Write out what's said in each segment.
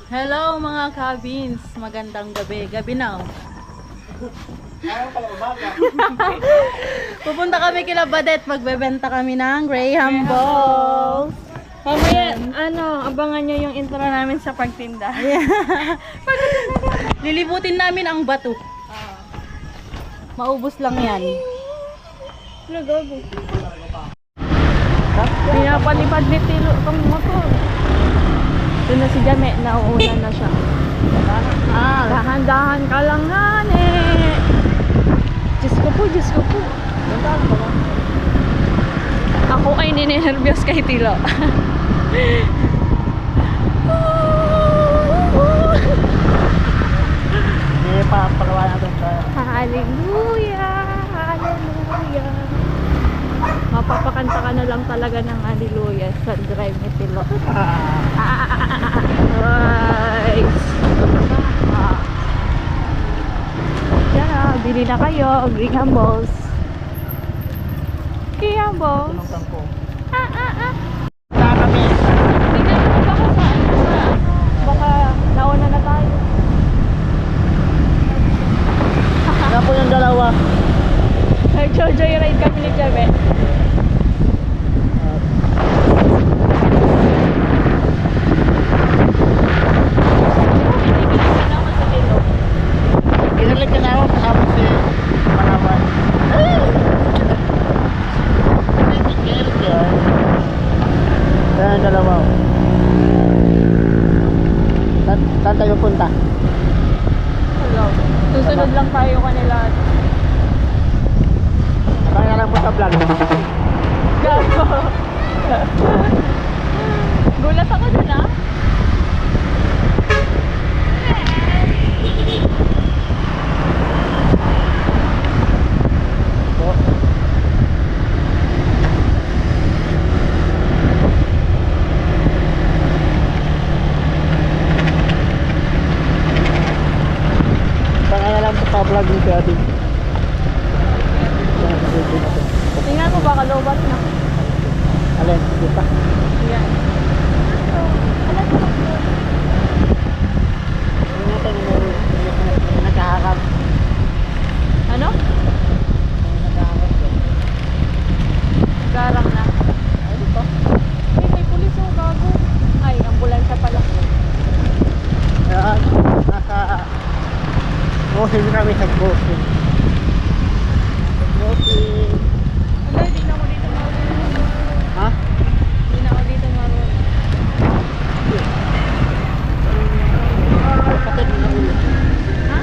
Hello mga cabins, magandang gabi. Gabi na oh. Pupunta kami kila Badet, magbebenta kami ng Graham balls. Mamaya, abangan nyo yung intro namin sa pagtinda. Lilibutin namin ang bato. Maubos lang yan. Nagago. Pinapalipad ni Tilo itong motor. Ito na si Jame, nauuna na siya. Dahan-dahan ka lang, hane. Diyos ko po. Ako ay ninenervyos kay Tilo. Hindi pa pagawa natin sa... Hallelujah! Mapapakanta ka na lang talaga ng hallelujah sa drive ni Tilo. Nice! Yan, bili na kayo. Graham balls. Graham balls. Tulong ko. Tingnan Kami. mo baka baka nauna na tayo. Yan po yung dalawa. Nag-joyride kami ni Jabe. Inulit ka na ako kasama si Palawan. Yan yung dalawa. Saan tayo punta? Hello. Susunod lang tayo kanila. Kaya lang po sa vlog. Gago. Gulat ako dun ah. Po. Kaya lang po sa vlog ni Daddy. Tingnan mo baka lobat na. Alin, dito. Yan. Nagkaharap. Ano? Garang na. Ano to? May pulis oh, gago. Ay, ambulansya pala. Ayan, nasa crossing kami sa crossing. Crossing. Ano, di na ako dito marunong. Ha? Di na ako dito marunong. Kapit na ulo. Ha?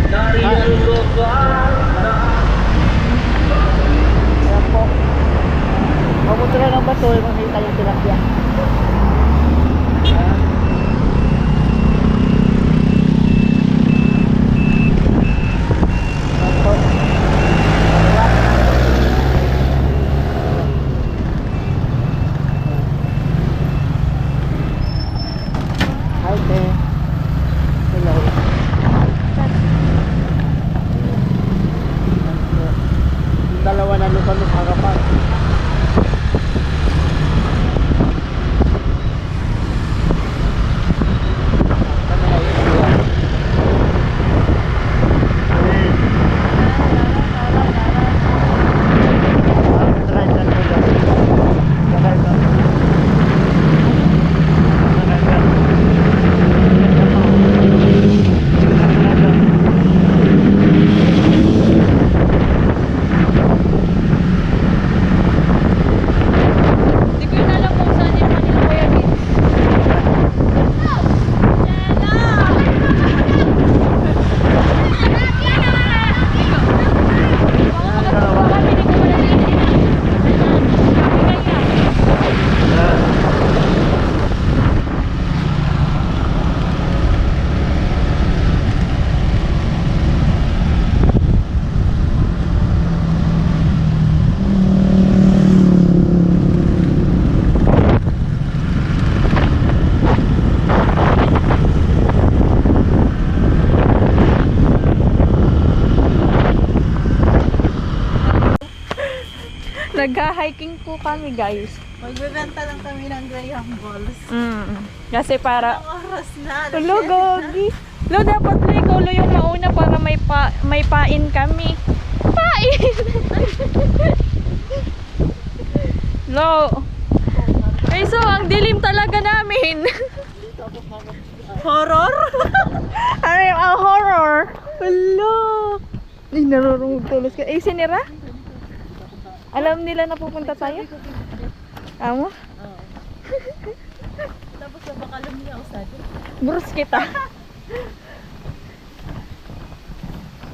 Ayan po. Mabuti lang ang bato, makita yung tilapia. Ayan. Ayan po. Hi, te. Hello. Yung dalawa na lupan sa harapan. Di ko yun alam kung saan yung kanila Kuya Vince. Baka hindi ko wala Nagha-hiking po kami guys. Magbebenta lang kami ng Graham balls. Kasi para Anong oras na? Tulo, gogi. Lo, dapat lo, ikaw lo yung mauna para may pain kami. Pain! Lo. Ay, so, ang dilim talaga namin. Horror? Ano yung horror? Hello. Ay, narurungog tulos ka. Eh, sinira? Alam nila na pupunta tayo? Amo? Tapos na baka lumiyaw sa atin. Burus kita.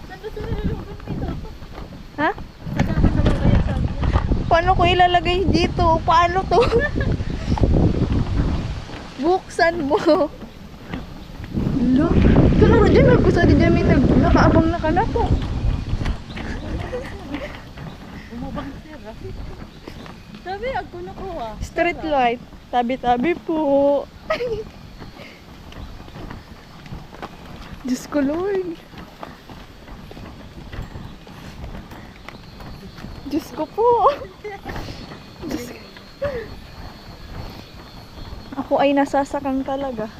Saan ba sila nalungkot nito? Ha? Saan namin nababaya sa atin? Paano ko ilalagay dito? Paano to? Buksan mo. Hello? Tularo dyan. Nagkusa di dyan. Nakaabang na ka na po. Umabang sir. Sabi, ako nakuha. Street light. Tabi-tabi po. Diyos ko, Lord. Diyos ko po. Diyos ko. Ako ay nasasakang talaga.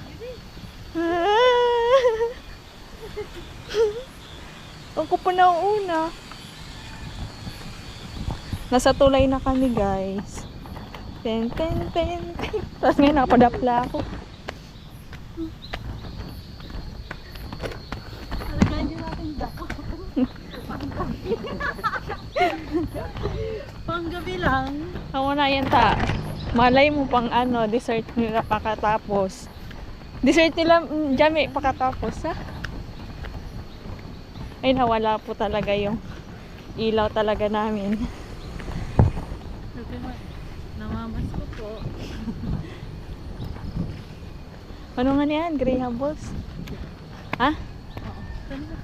Ako pa na una. Nasa tulay na kami, guys. Ten. Tapos ngayon napadapla ako. Talagaan din natin dako. Panggabi lang. Ako na yan ta. Malay mo pang ano, dessert nila pakatapos. Dessert nila, Jami, pakatapos, ha? Ay, nawala po talaga yung ilaw talaga namin. Sabi mo, namamas ko po. Ano nga niyan? Graham balls? Ha? Oo. Saan ba?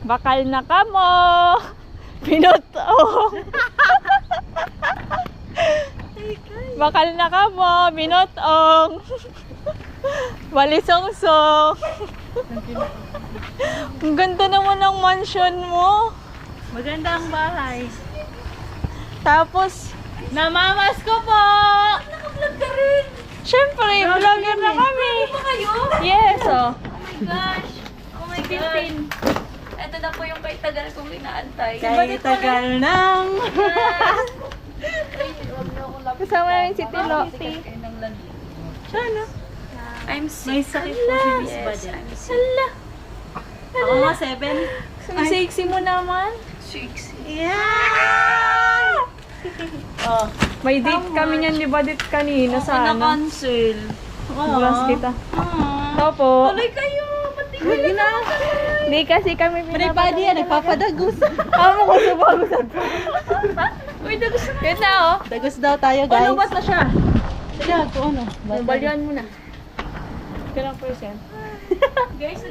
Bakal na ka mo! Binotong! Bakal na ka mo! Binotong! Balisong-song! Ang ganda naman ng mansion mo! Maganda ang bahay. Tapos, Namamas ko po! Naka-vlog ka rin! syempre, vlogger na kami! Ano ba kayo? Yes, oh! Gosh! Oh my God! Ito na po yung kay tagal kong inaantay. Kay tagal ng... Kasama namin si Tiloti. Sana. I'm May sick. sakit po si Miss Yes, Badel. I'm sick. Ako nga 7. Ang sexy mo naman. Yeah! Oh, May date kami niyan, di ba, date kanina sa ano? na-cancel. Bulas kita. Opo. Tuloy kayo! Pati na! Di kasi kami Everybody yan, nagpapadagos. Amo ko sa bagusan. Uy, dagos na. Yun na, oh. Dagos daw tayo, guys. Ano, ba't na siya? Sige, ako ano. Balyan mo na. Kailang percent? Guys,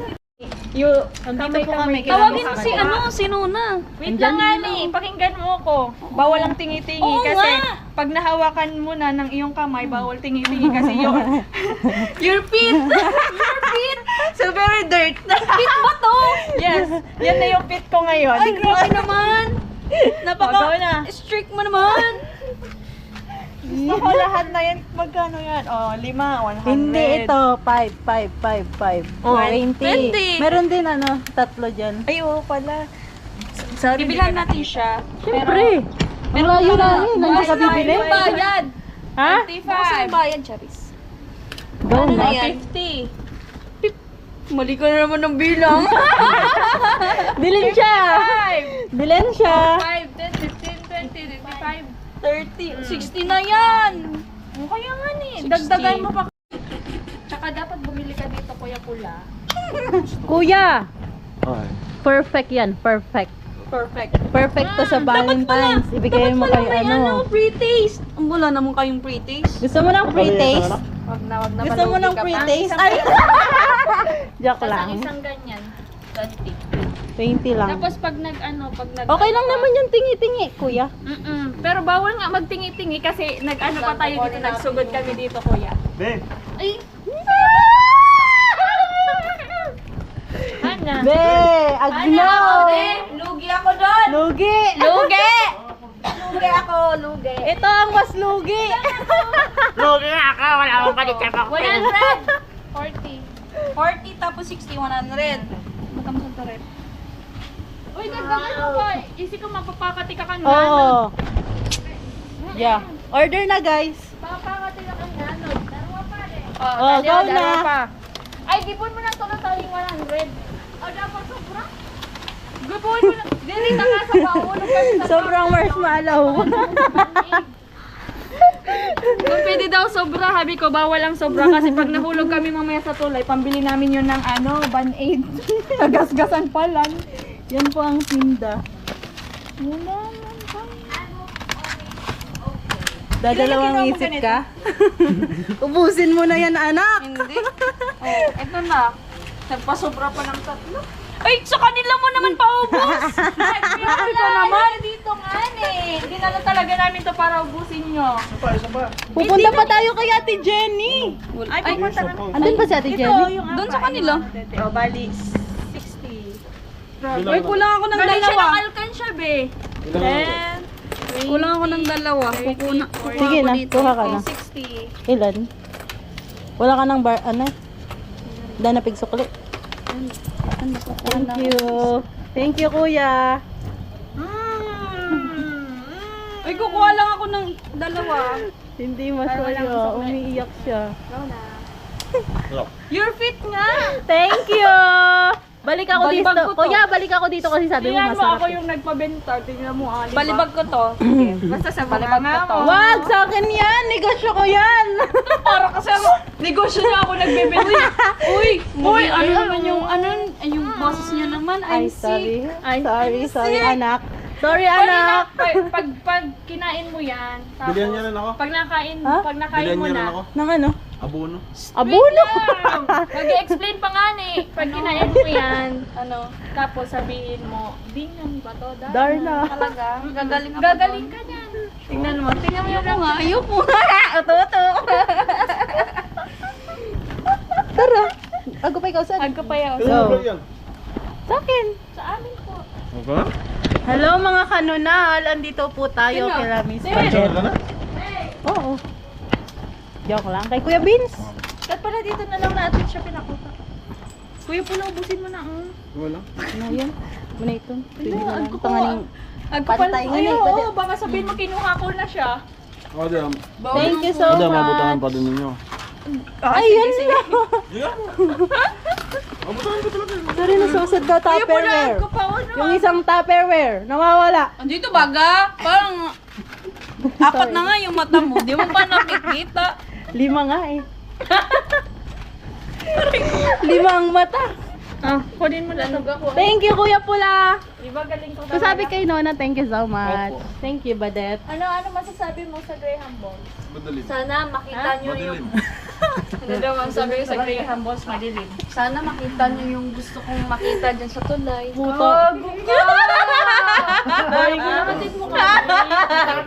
Andito po kami. tawagin mo si ano, si Nuna. Wait lang nga ni, pakinggan mo ako. Bawal ang tingi-tingi Oo kasi nga. pag nahawakan mo na ng iyong kamay, bawal tingi-tingi kasi yun. Your feet! Your feet! So very dirt. Pit mo to! Yes, yan na yung pit ko ngayon. Ay, grabe naman! Go na. Strict mo naman! Gusto ko lahat na yan. Magkano yan? Oh, 5, 100. Hindi ito, 5. Oh, 20. 20. Meron din ano, tatlo dyan. Ay, oo pala. Sorry, Bibilhan natin siya. Siyempre! Ang layo namin, nandiyan ka bibili. Yung bayad! Ha? 25. Bukas yung bayad, Charis. Go Ano na. na yan? 50. Mali ka na naman ng bilang. Bilhin siya! Bilhin siya! 5, 10, 15, 20, 25, 30, 60 na yan! O kaya nga ni, 60. dagdagan mo pa. Tsaka dapat bumili ka dito, Kuya Pula. Kuya! Perfect yan, perfect. Perfect. Perfect to sa Valentine's. Ibigay mo kay ano. Pre-taste. Wala naman kayong pre-taste. Gusto mo ng pre-taste? Wag na Gusto mo ng pre-taste? Ay! Joke lang. Isang ganyan. 20. 20 lang. Tapos pag pag nag Okay lang naman yung tingi-tingi, kuya. Pero bawal nga magtingi-tingi kasi nag-ano pa tayo dito, nagsugod kami dito, kuya. Ay, Ana. Be! Agno! lugi ako doon! Lugi! Lugi! Lugi ako, lugi. Ito ang mas lugi. Lugi nga ako, wala akong panikap ako. 100. 40 tapos 60, 100. Magkano sa rin? Uy, nagkakan mo ba? Isi ko mapapakati ka kan Oo. Yeah. Order na guys. Papakati ka kan nanod. Dalawa pa rin. Oh, go na. Ay, gipon mo na tulo tawing 100. O, dapat sobra? Gipon mo na. Dili na nga sa paulog kasi sa Sobrang marshmallow. Kung pwede daw sobra, habi ko bawal ang sobra kasi pag nahulog kami mamaya sa tulay, pambili namin yun ng Band-Aid. Nagasgasan pala. Yan po ang tinda. Dadalawang isip ka? Ubusin mo na yan, anak. Hindi. Oh, ito na. Nagpasobra pa ng tatlo. Ay, sa kanila mo naman paubos. Ay, ko naman. Dito nga Dinala talaga namin to para ubusin nyo. Isa pa. Pupunta pa tayo kay Ate Jenny. Ay, pupunta na. Andun ba si Ate Jenny? Doon sa kanila. Oh, bali 60. Ay, kulang ako ng dalawa. Siya ng alkansya, be. 10. Kulang ako ng dalawa. Kukuha Sige na, kuha ka na. 60. Ilan? Wala ka ng bar, ano? Dana pigsukli. Thank you. Thank you, kuya. Ay, kukuha lang ako ng dalawa. Hindi masaya. Umiiyak siya. Your feet nga. Thank you! Balik ako Balibag dito. ko to. Kuya, balik ako dito kasi sabi mo Tingnan mo ako masarap. yung nagpabenta. Tingnan mo, alibag. Balibag ko to. Basta sa balibag ko to. Wag! Sa akin yan! Negosyo ko yan! Para kasi ako, negosyo na ako nagbebenta. Uy, ano naman yung, yung boses niya naman. Ay, I'm sorry. sick. Sorry, anak. Sorry, anak. Pag kinain mo yan, tapos Bilihan niya rin ako. pag nakain Bilihan mo niya rin na, ako. Nang ano? Abono. Abono! mag-explain pa nga ni, pag kinain mo yan, tapos sabihin mo, Dingan ba to? Darna. Talaga. Gagaling ako. Gagaling ka niyan. Tingnan mo yung nga. Ayoko. Uto-uto. Tara. Ako pa ikaw saan? Agka pa yaw. Go. Yan. Sa akin. Sa amin po. Okay? Hello mga kanunal. Andito po tayo Sino? kay Miss Diyan Paget. ka na? Oo. Joke lang. Kay Kuya Vince. At pala dito na lang natin siya pinakuta. Kuya, pula, ubusin mo na. Wala. Ano yan? Muna ito. Pwede na lang. Agko Pangaling. Agko pala. Pantay nga Ay, na, oo, pwede. baka sabihin mo kinuha ko na siya. O, diyan. Thank you so Diyan, mabutahan much. pa din ninyo. Ayun na. Mabutahan ko talaga. Sorry, nasusod ka Tupperware. Agko pa, ano? Yung isang Tupperware. Nawawala. Andito baga, parang apat na nga yung mata mo. Di mo pa nakikita. 5 nga eh. 5 ang mata. Kunin mo na ito. Thank you, Kuya Pula. Iba galing ko. So sabi kay Nona, thank you so much. Thank you, Badet. Ano masasabi mo sa Graham Balls? Madalim. Sana makita nyo yung... Ano daw ang sabi ko sa Graham Balls? Madilim. Sana makita nyo yung gusto kong makita dyan sa tulay. Puto. Kapatid mo ka.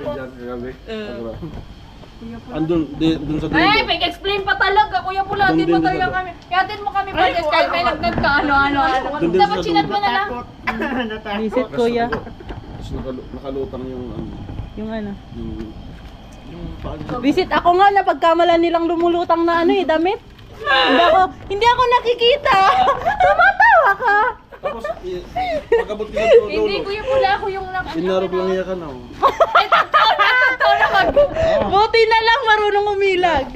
Diyan, gabi. Andun, dun sa Ay, dulo. mag-explain pa talaga. Kuya Pula, din mo talaga kami. Yatin mo kami pa. Kahit may nagdag ka. Ano. Dun din Dapat sa chinat dulo. mo na lang. Visit, Kuya. Tapos nakalutang yung Yung ano. yung paan. Visit ako nga na pagkamalan nilang lumulutang na damit. Hindi ako nakikita. Tumatawa ka. Tapos, pagkabot ko sa Hindi, dulo. Kuya Pula, ako yung Inarap lang niya ka na. Buti na lang marunong umilag.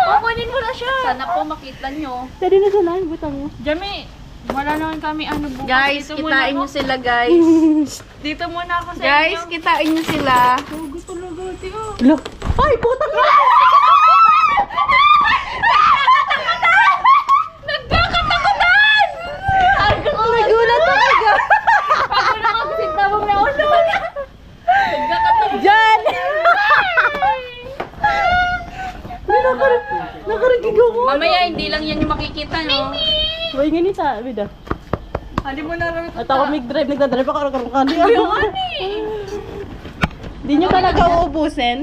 Yun, kunin mo na siya. Sana po makita nyo. Tadi na sa namin, butang mo. Jami, wala naman kami bukas. Guys, Dito muna kitain ako. nyo sila guys. Dito muna ako sa Guys, inyo. kitain nyo sila. Gusto lang gawin ko. Lo. Ay, putang na! Nagkakatakutan! Nagulat talaga. Ako na ako sintabong na ulo. Nagkakatakutan. Diyan! Nakarigig ako. Mamaya, hindi lang yan yung makikita no. Uy, ganito sa bida. Hindi mo na rin ito. At ako nagdadrive ako karang-karang. Hindi nyo talaga uubusin.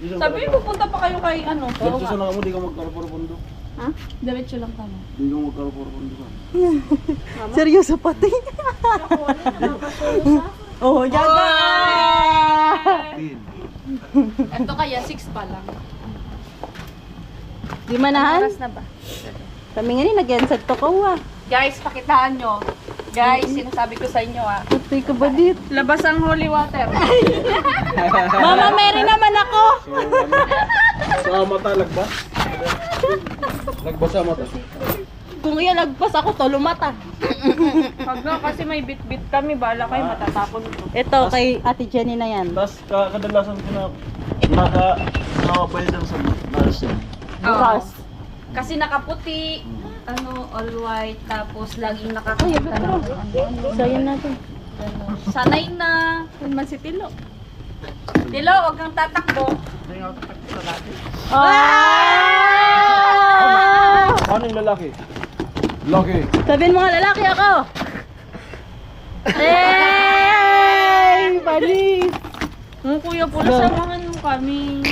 Sabi, pupunta pa kayo kay Dito sa nakamu, di ka magkaraparapundo. Ha? Diretso lang kami. Hindi mo magkaroon doon. Seryoso pati. Oh, yaga! Ito kaya 6 pa lang. Di manahan? Oras na ba? Kami nga ni nag-ensad to ko ah. Guys, pakitaan nyo. Guys, sinasabi ko sa inyo Putoy ka ba dit? Labas ang holy water. Mama Mary naman ako. Sa mata, lagbas. Lagbas sa mata. Kung ialagpas ako to, lumata. Pag na kasi may bit-bit kami, bala kayo matatapon ko. Ito kay Ate Jenny na yan. Tapos kadalasan ko na nakapalitan sa nursing. Bukas. Kasi nakaputi, all white, tapos laging nakakita ng So yun natin. sanay na. Kung man si Tilo. Tilo, huwag kang tatakbo. Ah! Ano yung lalaki? Lalaki. Sabihin mo nga lalaki ako. Hey! Bali! Ang kuya po, samahan mo kami.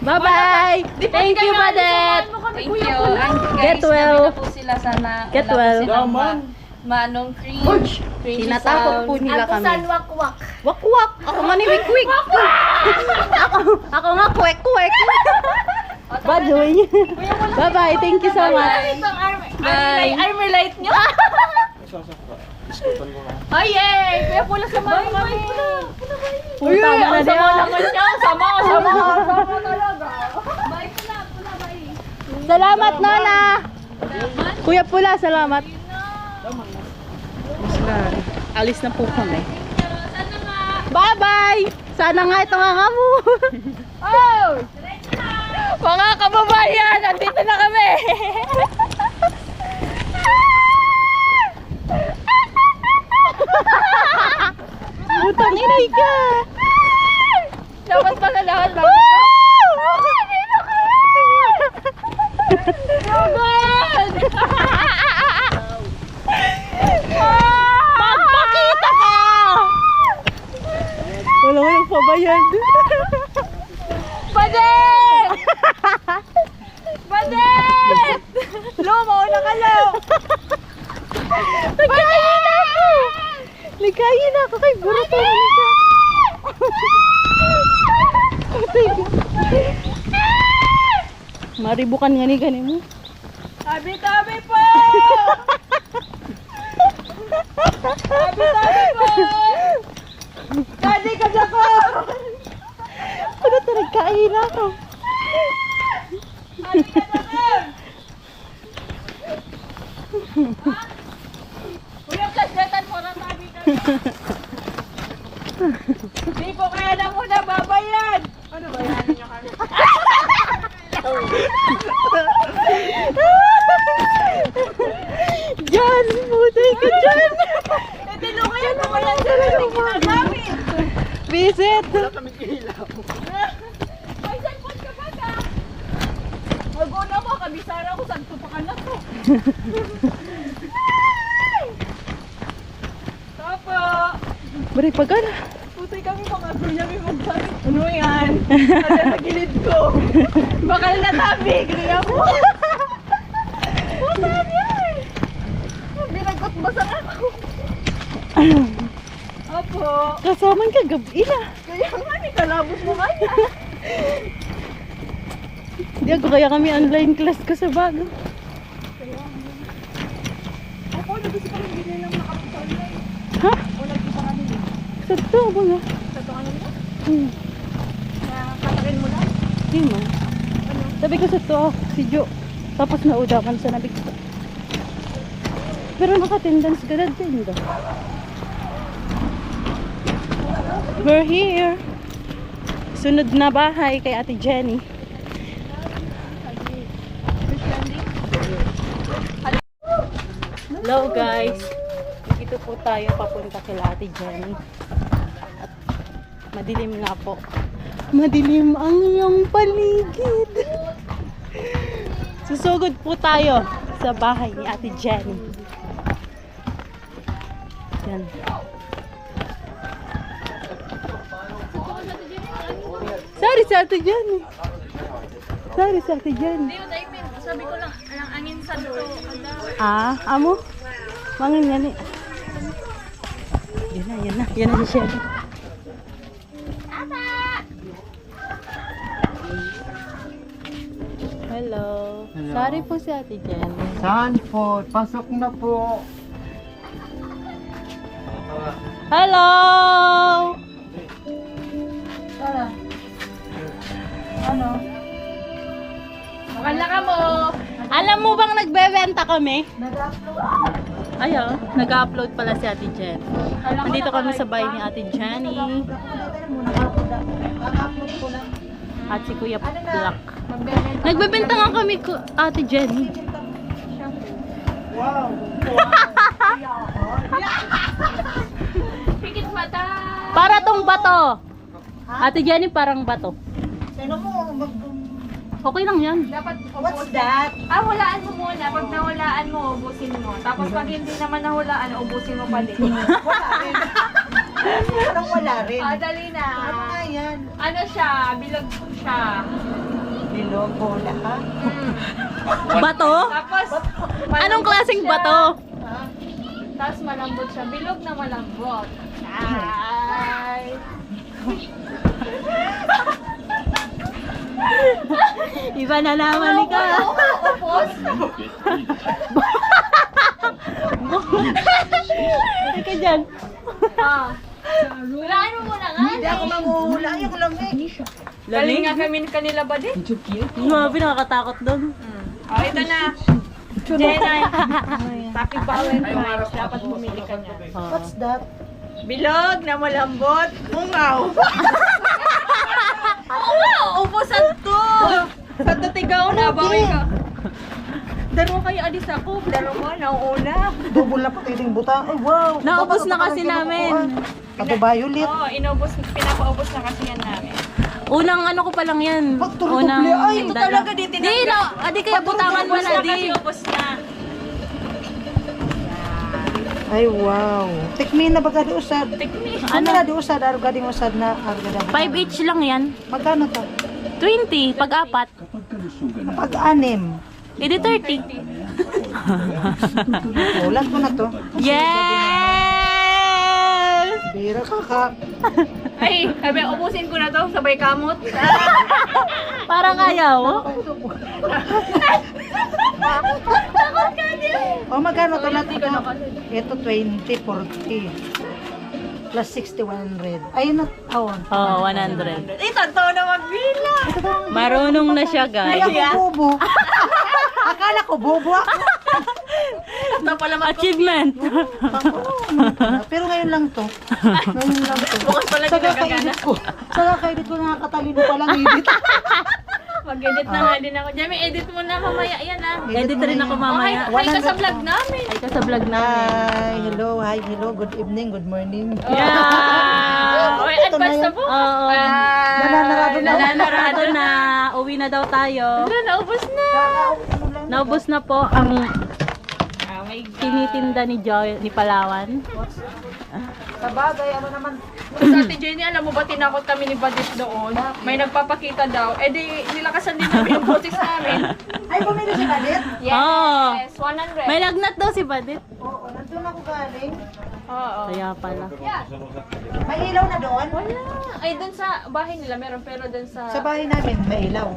Bye-bye! Thank you, Badet! Thank you. And Get guys, well. gabi na po sila sana. Get wala po well. silang Yaman. Manong cringe. Cringe Tinatakot po sound. nila kami. wakwak. Wakwak! Ako nga ni Wikwik! ako nga kwek-kwek! Baduy! Bye-bye! Thank you so much! Bye. Armor light nyo? Ay, yay! Kuya pula sa mga kami. Uy, tama na Sama din. naman siya. Sama talaga. Bye pula, bye. Salamat, Nona! Kuya Pula, salamat. Alis na po kami. Sana nga. Bye-bye! Sana nga ito nga nga mo. Oh! Mga kababayan, nandito na kami. Butang inay ka! Dapat pala lahat lang. Magpakita ka! Wala ko yung pabayad. Badet! Badet! Lo, mauna ka lo. Nagkain ako! Nagkain ako kay Buruto. Maribukan nga ni gani mo. Tabi-tabi po! Tabi-tabi po! Daddy ka dyan po! Ano ito nagkain ako? Tabi ka dyan! Kuya, plasdetan mo na tabi ka dyan! Di po kaya na muna babayan! Ano ba yan ninyo kami? Diyan! Buday ka dyan! Eh, tinungayan mo kaya sila na ginagamit! Visit! May cellphone ka ba ka? Mag-una mo, kabisara ko, saan tupakan na to? Tapo! Bari pagana. Putay kami mga gunyami magsabi. Ano yan? Kasi sa gilid ko. Bakal na tabi, kaya mo. Putan yan! Binagot basa ako. Opo. Kasaman ka gabi na. Kaya nga, may kalabos mo kaya. Hindi ako kaya kami online class ko sa bago. Ako, nabisi kami hindi na lang nakapag-online. Ha? O, nagkita kami din. Sa to ba nga? Sa to kanya nila? Hmm. Nakatakin mo lang? Di man. Sabi ko sa to, si Jo. Tapos naudakan sa nabig ko. Pero naka-attendance ka na din daw. We're here. Sunod na bahay kay Ate Jenny. Hello guys. Dito po tayo papunta kay Ate Jenny. At madilim nga po. Madilim ang iyong paligid. Susugod po tayo sa bahay ni Ate Jenny. Yan. Sorry sa Ate Jenny. Sorry sa Ate Jenny. Hindi, sabi ko lang, alam santo. Amo? Mangin nga ni. Yan na si Shelly. Hello. Hello. Sorry po si Ate Jen. Saan po? Pasok na po. Hello! Ano? Makala ka mo. Alam mo bang nagbebenta kami? Ayaw, nag-upload pala si Ate Jen. Nandito kami sa bahay ni Ate Jenny. At si Kuya Black. Nagbebenta nga kami, Ate Jenny. Wow! Pikit mata. Para tong bato. Ate Jenny, parang bato. Sino mo? Okay lang yan. Dapat What's that? walaan mo muna. Pag nawalaan mo, ubusin mo. Tapos pag hindi naman nahulaan, ubusin mo pa din. Wala rin. Parang wala rin. Dali na. Ano nga yan? Ano siya? Bilog siya. Bilog, bola ha? Bato? Tapos, Anong malambot klaseng siya. bato? Tapos malambot siya. Bilog na malambot. Ay. Iba na naman ni ka. Tapos, Ika dyan. hulaan mo muna nga. Hindi ako manguhula. Ayoko lang eh. Galing nga kami kanila ba din? Grabe, nakakatakot doon. Ito na. Jenay. Happy Valentine's. Dapat bumili ka niya. What's that? Bilog na malambot. Mungaw. Ubusan to. Sa tatigaw na, bawi ka. Dalawa kayo alis ako. Dalawa, nauuna. Double na pati yung butang. Ay, wow! Naubos Dapat na ito kasi parang namin. kinukuha. Ito violet. Oo, pinapaubos na kasi yan namin. Unang ano ko pa lang yan. Pagtulog ay, ito talaga di Di, no, adi kaya butangan mo na, Kasi di. ubos na. Ay, wow. Tikmi na baga di usad. Tikmi. Ano na di usad? Araw gading usad na. 5 each lang yan. Magkano to? 20, pag-apat. Pag-anim. Edi 30. Ulan ko na to. Yes! Bira ka. Ay, sabi, ubusin ko na to. Sabay kamot. Parang ayaw. O magkano to natin to? Ito 20, 40. Plus 60, 100. Ayun na. Oh, Oh, 100. Ito, to na magbilang. Marunong na siya, Akala guys. ko bobo. Akala ko bobo ako. Ito pala Achievement. Pero ngayon lang to. Ngayon lang to. Bukas pala Sa ginagagana. kakaedit ko. Sa kakaedit ko nakakatalino palang edit. Mag-edit na nga din ako. Jamie, edit mo na mamaya yan Edit rin ako mamaya. Ay ka sa vlog namin. Ay ka sa vlog namin. Hi, hello, good evening, good morning. Yeah! Oy, Ito na advance yan. na po. Oo. Nananarado na. Nananarado na. Uwi na daw tayo. Wala, naubos na. Naubos na po ang Oh my God. tinitinda ni Joy, ni Palawan. Sa bagay, ano naman. Sa Ate Jenny, alam mo ba, tinakot kami ni Badit doon. May nagpapakita daw. Eh di, nilakasan din namin yung boses namin. Ay, bumili si Kalit? Yes, 100. May lagnat daw si Badit. Oo, nandun ako galing. Oo. Kaya pala. May ilaw na doon? Wala. Ay, dun sa bahay nila meron, pero dun sa... Sa bahay namin, may ilaw.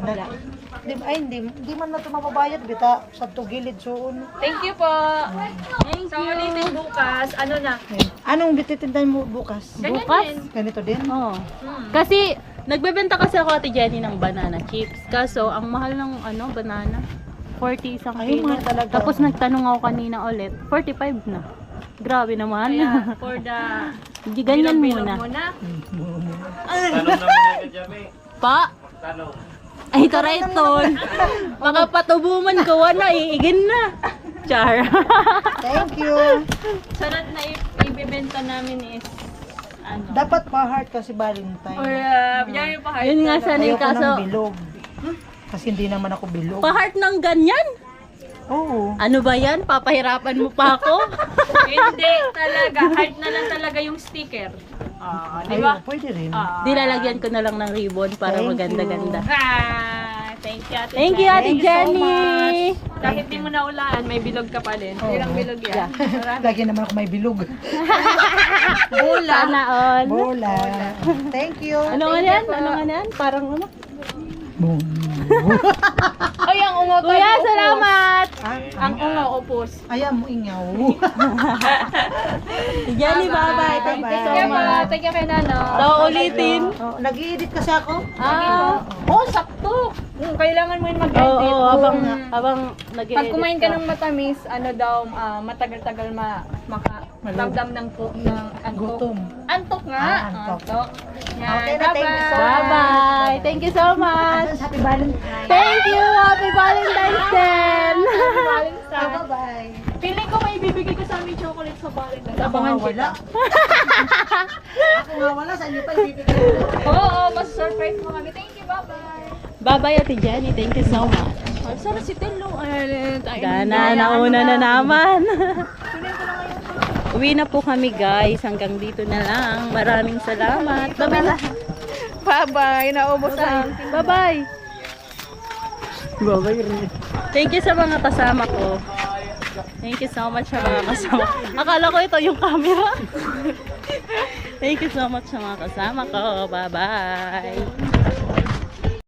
Hindi man na ito mababayad, bita. Sa tugilid suon. Thank you po. Thank you. So, ulitin bukas, ano na? Anong bititinday mo bukas? Ganyan Bukas? din. Ganito din? Oo. Kasi, nagbebenta kasi ako, Ate Jenny, ng banana chips. Kaso, ang mahal ng banana. 40 isang Ay, kilo. mahal talaga. Tapos nagtanong ako kanina ulit, 45 na. Grabe naman. Kaya, for the... Hindi ganyan bilog-bilog muna. muna. Pa? Ay, tareton. Makapatubuman ko na, iigin na. Char. Thank you. Sunod na ibibenta namin is... Ano? Dapat pa-heart kasi Valentine. Or, yan yung pa-heart. Yun nga sana Ayoko kaso, ng bilog. Kasi hindi naman ako bilog. pa-heart ng ganyan. Oo. Ano ba yan? Papahirapan mo pa ako? Hindi talaga. Heart na lang talaga yung sticker. Di ba? Ayun, pwede rin. Dilalagyan ko na lang ng ribbon para Thank maganda-ganda. Ah, Thank you, Ate Thank you, Ate Thank you so Jenny. Kahit di mo naulaan, may bilog ka pa din. Ilang bilog yan? Lagi naman ako may bilog. Sana all. Bola. Thank you. Ano nga yan? Ano nga yan? Parang ano? Ay, ang ungaw tayo. Kuya, salamat! Ang ungaw, upos. Ayaw mo ingaw. Si Jenny, bye-bye. Thank you so much. Thank you kay Nano. Daw ulitin. Oh, nag-i-edit kasi ako. Oh, sakto. Kailangan mo yung mag-edit. Oo, habang nag-edit Pag kumain ka ng matamis, ano daw, matagal-tagal makaramdam ng antok. Gutom. Antok nga. Antok. Yan. Okay na, thank you so much. Bye-bye. Thank you so much. Happy Valentine. Thank you. Happy Valentine's Day. Bye-bye. Feeling ko may ibibigay ko sa amin chocolate sa Valentine's. Ako nga wala. Ako nga wala. Sa inyo pa ibibigay. Oo, mas surprise mo kami. Thank you, bye-bye. Bye-bye, Ate Jenny. Thank you so much. Sana si Telo. Sana, nauna na naman. Uwi na po kami, guys. Hanggang dito na lang. Maraming salamat. Bye-bye. Bye-bye. Naubos ang Bye-bye. Thank you sa mga kasama ko. Thank you so much sa mga kasama. Akala ko ito yung camera. Thank you so much sa mga kasama ko. Bye-bye.